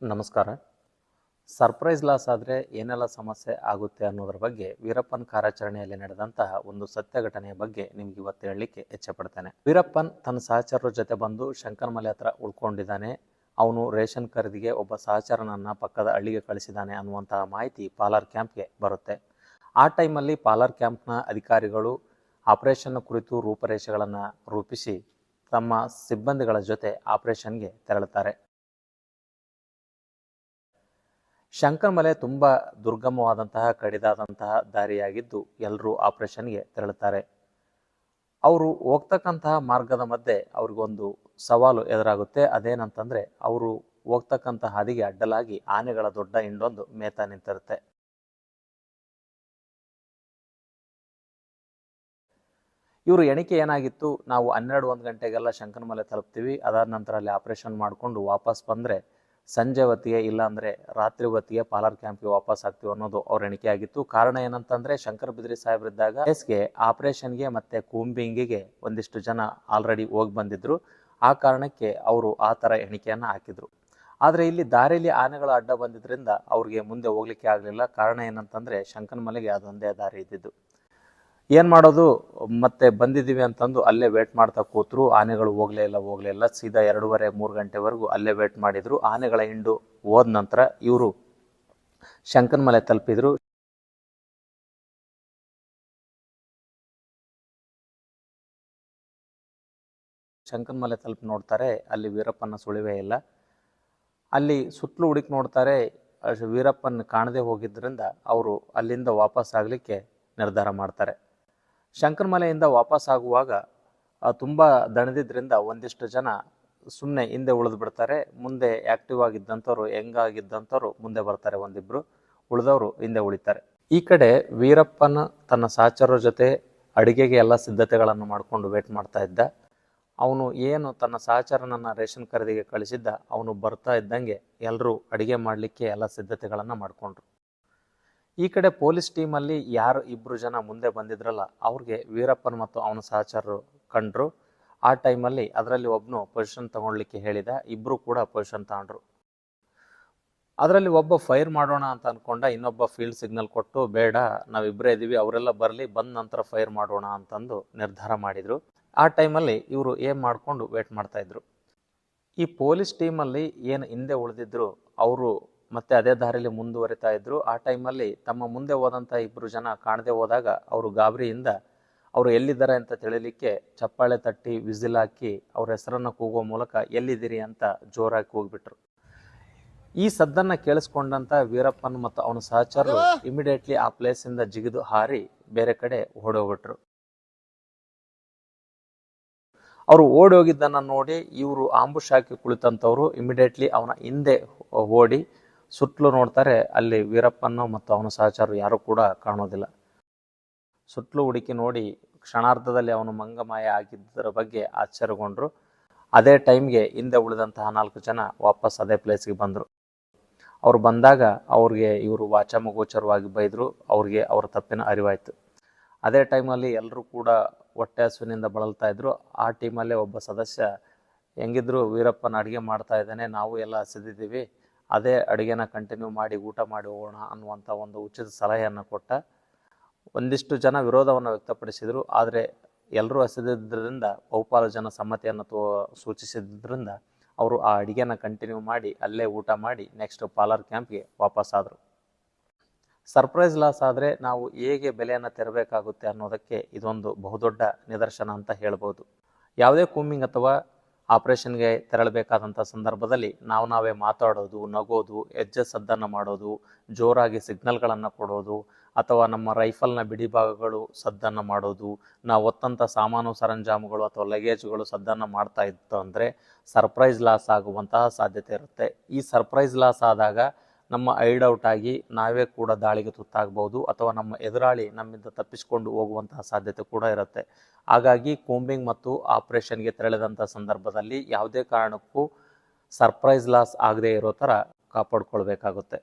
ನಮಸ್ಕಾರ. Surprise loss ಆದರೆ ಏನೆಲ್ಲ ಸಮಸ್ಯೆ ಆಗುತ್ತೆ ಅನ್ನೋದ್ರ ಬಗ್ಗೆ ವೀರಪ್ಪನ್ ಕಾರ್ಯಾಚರಣೆಯಲ್ಲಿ ನಡೆದಂತಹ ಒಂದು ಸತ್ಯ ಘಟನೆಯ ಬಗ್ಗೆ ನಿಮ್ಗೆ ಇವತ್ತು ಹೇಳಲಿಕ್ಕೆ ಇಚ್ಛೆಪಡ್ತೇನೆ. ವೀರಪ್ಪನ್ ತನ್ನ ಸಹಚರರ ಜೊತೆ ಬಂದು ಶಂಕರಮಲೆ ಹತ್ರ ಉಳ್ಕೊಂಡಿದ್ದಾನೆ. ಅವನು ರೇಷನ್ ಖರೀದಿಗೆ ಒಬ್ಬ ಸಹಚರನನ್ನ ಪಕ್ಕದ ಹಳ್ಳಿಗೆ ಕಳಿಸಿದ್ದಾನೆ ಅನ್ನುವಂತಹ ಮಾಹಿತಿ ಪಾಲಾರ್ ಕ್ಯಾಂಪ್ಗೆ ಬರುತ್ತೆ. ಆ ಟೈಮಲ್ಲಿ ಪಾಲಾರ್ ಕ್ಯಾಂಪ್ನ ಅಧಿಕಾರಿಗಳು ಆಪರೇಷನ್ ಕುರಿತು ರೂಪರೇಷೆಗಳನ್ನು ರೂಪಿಸಿ ತಮ್ಮ ಸಿಬ್ಬಂದಿಗಳ ಜೊತೆ ಆಪರೇಷನ್ಗೆ ತೆರಳುತ್ತಾರೆ. ಶಂಕರಮಲೆ ತುಂಬ ದುರ್ಗಮವಾದಂತಹ ಕಡಿದಾದಂತಹ ದಾರಿಯಾಗಿದ್ದು ಎಲ್ಲರೂ ಆಪರೇಷನ್ಗೆ ತೆರಳುತ್ತಾರೆ. ಅವರು ಹೋಗ್ತಕ್ಕಂತಹ ಮಾರ್ಗದ ಮಧ್ಯೆ ಅವ್ರಿಗೊಂದು ಸವಾಲು ಎದುರಾಗುತ್ತೆ. ಅದೇನಂತಂದ್ರೆ ಅವರು ಹೋಗ್ತಕ್ಕಂತಹ ಹಾದಿಗೆ ಅಡ್ಡಲಾಗಿ ಆನೆಗಳ ದೊಡ್ಡ ಹಿಂಡೊಂದು ಮೇತಾ ನಿಂತಿರುತ್ತೆ. ಇವರು ಎಣಿಕೆ ಏನಾಗಿತ್ತು, ನಾವು 12-1 ಗಂಟೆಗೆಲ್ಲ ಶಂಕರಮಲೆ ತಲುಪ್ತೀವಿ, ಅದಾದ ನಂತರ ಅಲ್ಲಿ ಆಪರೇಷನ್ ಮಾಡಿಕೊಂಡು ವಾಪಸ್ ಬಂದರೆ ಸಂಜೆ ಹೊತ್ತಿಗೆ ಇಲ್ಲಾಂದರೆ ರಾತ್ರಿ ಹೊತ್ತಿಗೆ ಪಾಲಾರ್ ಕ್ಯಾಂಪ್ಗೆ ವಾಪಸ್ ಆಗ್ತೀವಿ ಅನ್ನೋದು ಅವ್ರ ಎಣಿಕೆ ಆಗಿತ್ತು. ಕಾರಣ ಏನಂತಂದರೆ ಶಂಕರ ಬಿದ್ರಿ ಸಾಹೇಬ್ರಿದ್ದಾಗ ಕೇಸ್ಗೆ ಆಪರೇಷನ್ಗೆ ಮತ್ತು ಕೂಂಬಿಂಗಿಗೆ ಒಂದಿಷ್ಟು ಜನ ಆಲ್ರೆಡಿ ಹೋಗಿ ಬಂದಿದ್ರು. ಆ ಕಾರಣಕ್ಕೆ ಅವರು ಆ ಥರ ಎಣಿಕೆಯನ್ನು ಹಾಕಿದ್ರು. ಆದರೆ ಇಲ್ಲಿ ದಾರಿಯಲ್ಲಿ ಆನೆಗಳು ಅಡ್ಡ ಬಂದಿದ್ದರಿಂದ ಅವ್ರಿಗೆ ಮುಂದೆ ಹೋಗ್ಲಿಕ್ಕೆ ಆಗಲಿಲ್ಲ. ಕಾರಣ ಏನಂತಂದರೆ ಶಂಕರಮಲೆಗೆ ಅದೊಂದೇ ದಾರಿ ಇದ್ದಿದ್ದು. ಏನು ಮಾಡೋದು, ಮತ್ತೆ ಬಂದಿದ್ದೀವಿ ಅಂತಂದು ಅಲ್ಲೇ ವೇಟ್ ಮಾಡ್ತಾ ಕೂತರು. ಆನೆಗಳು ಹೋಗಲೇ ಇಲ್ಲ. ಸೀದಾ 2:30-3 ಗಂಟೆವರೆಗೂ ಅಲ್ಲೇ ವೇಟ್ ಮಾಡಿದ್ರು. ಆನೆಗಳ ಹಿಂಡು ಹೋದ ನಂತರ ಇವರು ಶಂಕರಮಲೆ ತಲುಪಿದ್ರು. ಶಂಕರಮಲೆ ತಲುಪಿ ನೋಡ್ತಾರೆ, ಅಲ್ಲಿ ವೀರಪ್ಪನ ಸುಳಿವೇ ಇಲ್ಲ. ಅಲ್ಲಿ ಸುತ್ತಲೂ ಹುಡುಕಿ ನೋಡ್ತಾರೆ, ವೀರಪ್ಪನ್ ಕಾಣದೆ ಹೋಗಿದ್ದರಿಂದ ಅವರು ಅಲ್ಲಿಂದ ವಾಪಸ್ ಆಗಲಿಕ್ಕೆ ನಿರ್ಧಾರ ಮಾಡ್ತಾರೆ. ಶಂಕರಮಲೆಯಿಂದ ವಾಪಸ್ ಆಗುವಾಗ ತುಂಬ ದಣದಿದ್ರಿಂದ ಒಂದಿಷ್ಟು ಜನ ಸುಮ್ಮನೆ ಹಿಂದೆ ಉಳಿದು ಬಿಡ್ತಾರೆ. ಮುಂದೆ ಆ್ಯಕ್ಟಿವ್ ಆಗಿದ್ದಂಥವ್ರು, ಹೆಂಗಾಗಿದ್ದಂಥವ್ರು ಮುಂದೆ ಬರ್ತಾರೆ, ಒಂದಿಬ್ಬರು ಉಳಿದವರು ಹಿಂದೆ ಉಳಿತಾರೆ. ಈ ಕಡೆ ವೀರಪ್ಪನ ತನ್ನ ಸಹಚರರ ಜೊತೆ ಅಡುಗೆಗೆ ಎಲ್ಲ ಸಿದ್ಧತೆಗಳನ್ನು ಮಾಡಿಕೊಂಡು ವೇಟ್ ಮಾಡ್ತಾ ಇದ್ದ. ಅವನು ಏನು ತನ್ನ ಸಹಚರನನ್ನು ರೇಷನ್ ಖರೀದಿಗೆ ಕಳಿಸಿದ್ದ, ಅವನು ಬರ್ತಾ ಇದ್ದಂಗೆ ಎಲ್ಲರೂ ಅಡುಗೆ ಮಾಡಲಿಕ್ಕೆ ಎಲ್ಲ ಸಿದ್ಧತೆಗಳನ್ನು ಮಾಡಿಕೊಂಡ್ರು. ಈ ಕಡೆ ಪೊಲೀಸ್ ಟೀಮಲ್ಲಿ ಯಾರು 2 ಜನ ಮುಂದೆ ಬಂದಿದ್ರಲ್ಲ, ಅವ್ರಿಗೆ ವೀರಪ್ಪನ್ ಮತ್ತು ಅವನ ಸಹಚರರು ಕಂಡ್ರು. ಆ ಟೈಮಲ್ಲಿ ಅದರಲ್ಲಿ ಒಬ್ಬನು ಪೊಸಿಷನ್ ತಗೊಳ್ಲಿಕ್ಕೆ ಹೇಳಿದ, 2 ಕೂಡ ಪೊಸಿಷನ್ ತಗೊಂಡ್ರು. ಅದರಲ್ಲಿ ಒಬ್ಬ ಫೈರ್ ಮಾಡೋಣ ಅಂತ ಅಂದ್ಕೊಂಡ, ಇನ್ನೊಬ್ಬ ಫೀಲ್ಡ್ ಸಿಗ್ನಲ್ ಕೊಟ್ಟು ಬೇಡ, ನಾವಿಬ್ಬರೇ ಇದ್ದೀವಿ, ಅವರೆಲ್ಲ ಬರಲಿ, ಬಂದ ನಂತರ ಫೈರ್ ಮಾಡೋಣ ಅಂತಂದು ನಿರ್ಧಾರ ಮಾಡಿದರು. ಆ ಟೈಮಲ್ಲಿ ಇವರು ಏಮ್ ಮಾಡಿಕೊಂಡು ವೇಟ್ ಮಾಡ್ತಾ ಇದ್ರು. ಈ ಪೊಲೀಸ್ ಟೀಮಲ್ಲಿ ಏನು ಹಿಂದೆ ಉಳಿದಿದ್ರು ಅವರು ಮತ್ತೆ ಅದೇ ದಾರಿಯಲ್ಲಿ ಮುಂದುವರಿತಾ ಇದ್ರು. ಆ ಟೈಮಲ್ಲಿ ತಮ್ಮ ಮುಂದೆ ಹೋದಂಥ 2 ಜನ ಕಾಣದೆ ಹೋದಾಗ ಅವರು ಗಾಬರಿಯಿಂದ ಅವರು ಎಲ್ಲಿದ್ದಾರೆ ಅಂತ ತಿಳಿಲಿಕ್ಕೆ ಚಪ್ಪಾಳೆ ತಟ್ಟಿ ವಿಸಿಲ್ ಹಾಕಿ ಅವ್ರ ಹೆಸರನ್ನು ಕೂಗುವ ಮೂಲಕ ಎಲ್ಲಿದ್ದೀರಿ ಅಂತ ಜೋರಾಗಿ ಕೂಗ್ಬಿಟ್ರು. ಈ ಸದ್ದನ್ನು ಕೇಳಿಸ್ಕೊಂಡಂತ ವೀರಪ್ಪನ್ ಮತ್ತು ಅವನ ಸಹಚರರು ಇಮಿಡಿಯೇಟ್ಲಿ ಆ ಪ್ಲೇಸಿಂದ ಜಿಗಿದು ಹಾರಿ ಬೇರೆ ಕಡೆ ಓಡೋಗ್ಬಿಟ್ರು. ಅವರು ಓಡಿ ಹೋಗಿದ್ದನ್ನು ನೋಡಿ ಇವರು ಆಂಬುಷ್ ಹಾಕಿ ಕುಳಿತಂಥವ್ರು ಇಮಿಡಿಯೇಟ್ಲಿ ಅವನ ಹಿಂದೆ ಓಡಿ ಸುತ್ತಲೂ ನೋಡ್ತಾರೆ. ಅಲ್ಲಿ ವೀರಪ್ಪನ ಮತ್ತು ಅವನ ಸಹಚರರು ಯಾರು ಕೂಡ ಕಾಣೋದಿಲ್ಲ. ಸುತ್ತಲೂ ಹುಡುಕಿ ನೋಡಿ ಕ್ಷಣಾರ್ಧದಲ್ಲಿ ಅವನು ಮಂಗಮಾಯ ಆಗಿದ್ದರ ಬಗ್ಗೆ ಆಶ್ಚರ್ಯಗೊಂಡ್ರು. ಅದೇ ಟೈಮ್ಗೆ ಹಿಂದೆ ಉಳಿದಂತಹ 4 ಜನ ವಾಪಸ್ ಅದೇ ಪ್ಲೇಸ್ಗೆ ಬಂದರು. ಅವ್ರು ಬಂದಾಗ ಅವ್ರಿಗೆ ಇವರು ವಾಚಾಮಗೋಚರವಾಗಿ ಬೈದರು. ಅವ್ರಿಗೆ ಅವರ ತಪ್ಪಿನ ಅರಿವಾಯಿತು. ಅದೇ ಟೈಮಲ್ಲಿ ಎಲ್ಲರೂ ಕೂಡ ಹೊಟ್ಟೆ ಹಸುವಿನಿಂದ ಬಳಲ್ತಾ ಇದ್ರು. ಆ ಟೀಮಲ್ಲೇ ಒಬ್ಬ ಸದಸ್ಯ, ಹೆಂಗಿದ್ರು ವೀರಪ್ಪನ ಅಡುಗೆ ಮಾಡ್ತಾ ಇದ್ದಾನೆ, ನಾವು ಎಲ್ಲ ಹಸಿದಿದ್ದೀವಿ, ಅದೇ ಅಡುಗೆನ ಕಂಟಿನ್ಯೂ ಮಾಡಿ ಊಟ ಮಾಡಿ ಹೋಗೋಣ ಅನ್ನುವಂಥ ಒಂದು ಉಚಿತ ಸಲಹೆಯನ್ನು ಕೊಟ್ಟ. ಒಂದಿಷ್ಟು ಜನ ವಿರೋಧವನ್ನು ವ್ಯಕ್ತಪಡಿಸಿದರು. ಆದರೆ ಎಲ್ಲರೂ ಹಸಿದಿದ್ದರಿಂದ ಬಹುಪಾಲು ಜನ ಸಮ್ಮತಿಯನ್ನು ಸೂಚಿಸಿದ್ದರಿಂದ ಅವರು ಆ ಅಡುಗೆನ ಕಂಟಿನ್ಯೂ ಮಾಡಿ ಅಲ್ಲೇ ಊಟ ಮಾಡಿ ನೆಕ್ಸ್ಟ್ ಪಾಲಾರ್ ಕ್ಯಾಂಪ್ಗೆ ವಾಪಸ್ ಆದರು. ಸರ್ಪ್ರೈಸ್ ಲಾಸ್ ಆದರೆ ನಾವು ಹೇಗೆ ಬೆಲೆಯನ್ನು ತೆರಬೇಕಾಗುತ್ತೆ ಅನ್ನೋದಕ್ಕೆ ಇದೊಂದು ಬಹುದೊಡ್ಡ ನಿದರ್ಶನ ಅಂತ ಹೇಳ್ಬೋದು. ಯಾವುದೇ ಕೂಂಬಿಂಗ್ ಅಥವಾ ಆಪರೇಷನ್ಗೆ ತೆರಳಬೇಕಾದಂಥ ಸಂದರ್ಭದಲ್ಲಿ ನಾವೇ ಮಾತಾಡೋದು, ನಗೋದು, ಹೆಜ್ಜೆ ಸದ್ದನ್ನು ಮಾಡೋದು, ಜೋರಾಗಿ ಸಿಗ್ನಲ್ಗಳನ್ನು ಕೊಡೋದು, ಅಥವಾ ನಮ್ಮ ರೈಫಲ್ನ ಬಿಡಿಭಾಗಗಳು ಸದ್ದನ್ನು ಮಾಡೋದು, ನಾವು ಹೊತ್ತಂಥ ಸಾಮಾನು ಸರಂಜಾಮುಗಳು ಅಥವಾ ಲಗೇಜ್ಗಳು ಸದ್ದನ್ನು ಮಾಡ್ತಾ ಇತ್ತು ಅಂದರೆ ಸರ್ಪ್ರೈಸ್ ಲಾಸ್ ಆಗುವಂತಹ ಸಾಧ್ಯತೆ ಇರುತ್ತೆ. ಈ ಸರ್ಪ್ರೈಸ್ ಲಾಸ್ ಆದಾಗ ನಮ್ಮ ಐಡೌಟ್ ಆಗಿ ನಾವೇ ಕೂಡ ದಾಳಿಗೆ ತುತ್ತಾಗಬಹುದು ಅಥವಾ ನಮ್ಮ ಎದುರಾಳಿ ನಮ್ಮಿಂದ ತಪ್ಪಿಸಿಕೊಂಡು ಹೋಗುವಂತಹ ಸಾಧ್ಯತೆ ಕೂಡ ಇರುತ್ತೆ. ಹಾಗಾಗಿ ಕೂಂಬಿಂಗ್ ಮತ್ತು ಆಪರೇಷನ್ಗೆ ತೆರಳಿದಂಥ ಸಂದರ್ಭದಲ್ಲಿ ಯಾವುದೇ ಕಾರಣಕ್ಕೂ ಸರ್ಪ್ರೈಸ್ ಲಾಸ್ ಆಗದೇ ಇರೋ ಥರ ಕಾಪಾಡ್ಕೊಳ್ಬೇಕಾಗುತ್ತೆ.